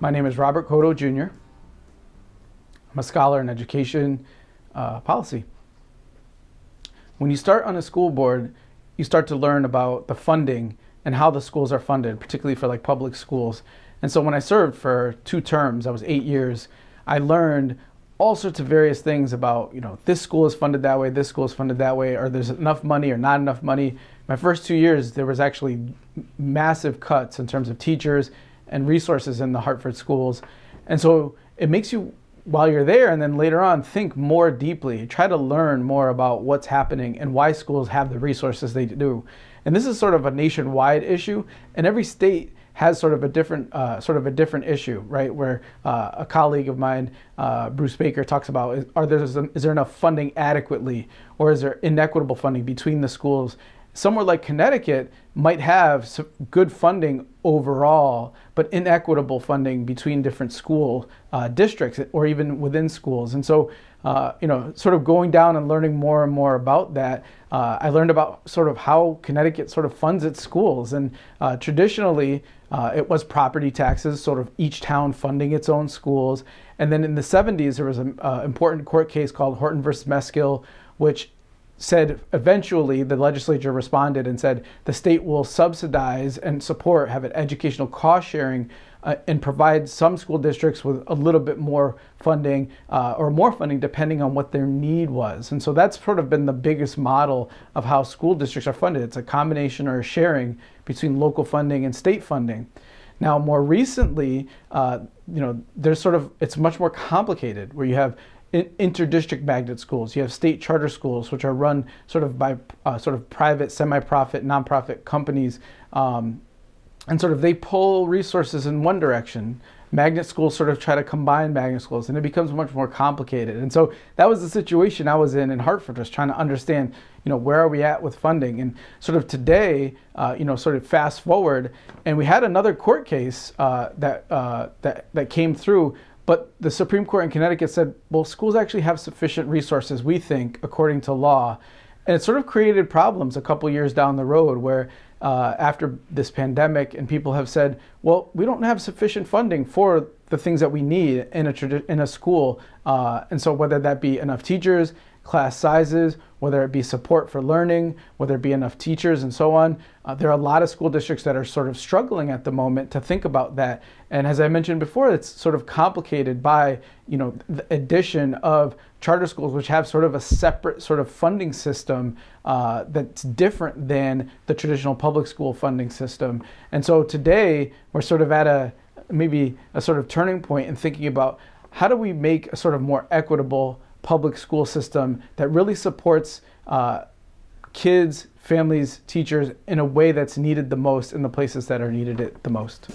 My name is Robert Cotto, Jr. I'm a scholar in education policy. When you start on a school board, you start to learn about the funding and how the schools are funded, particularly for like public schools. And so when I served for 2 terms, I was 8 years, I learned all sorts of various things about, this school is funded that way, this school is funded that way, or there's enough money or not enough money. My first 2 years, there was actually massive cuts in terms of teachers and resources in the Hartford schools. And so it makes you, while you're there and then later on, think more deeply, try to learn more about what's happening and why schools have the resources they do. And this is sort of a nationwide issue, and every state has sort of a different issue, right? Where a colleague of mine, Bruce Baker, talks about is there enough funding adequately, or is there inequitable funding between the schools? Somewhere like Connecticut might have some good funding overall, but inequitable funding between different school districts or even within schools. And so, sort of going down and learning more and more about that, I learned about sort of how Connecticut sort of funds its schools. And traditionally, it was property taxes, sort of each town funding its own schools. And then in the 70s, there was an important court case called Horton versus Meskill, which said eventually the legislature responded and said the state will subsidize and support, have an educational cost sharing, and provide some school districts with a little bit more funding or more funding depending on what their need was. And so that's sort of been the biggest model of how school districts are funded. It's a combination or a sharing between local funding and state funding. Now, more recently, there's it's much more complicated, where you have interdistrict magnet schools. You have state charter schools, which are run sort of by private, semi-profit, nonprofit companies, and sort of they pull resources in one direction. Magnet schools sort of try to combine magnet schools, and it becomes much more complicated. And so that was the situation I was in Hartford, was trying to understand, where are we at with funding? And sort of today, sort of fast forward, and we had another court case that came through. But the Supreme Court in Connecticut said, well, schools actually have sufficient resources, we think, according to law. And it sort of created problems a couple years down the road where after this pandemic, and people have said, well, we don't have sufficient funding for the things that we need in a school. And so whether that be enough teachers, class sizes, whether it be support for learning, whether it be enough teachers and so on. There are a lot of school districts that are sort of struggling at the moment to think about that. And as I mentioned before, it's sort of complicated by, the addition of charter schools, which have sort of a separate sort of funding system that's different than the traditional public school funding system. And so today we're sort of at maybe a sort of turning point in thinking about how do we make a sort of more equitable public school system that really supports kids, families, teachers in a way that's needed the most in the places that are needed it the most.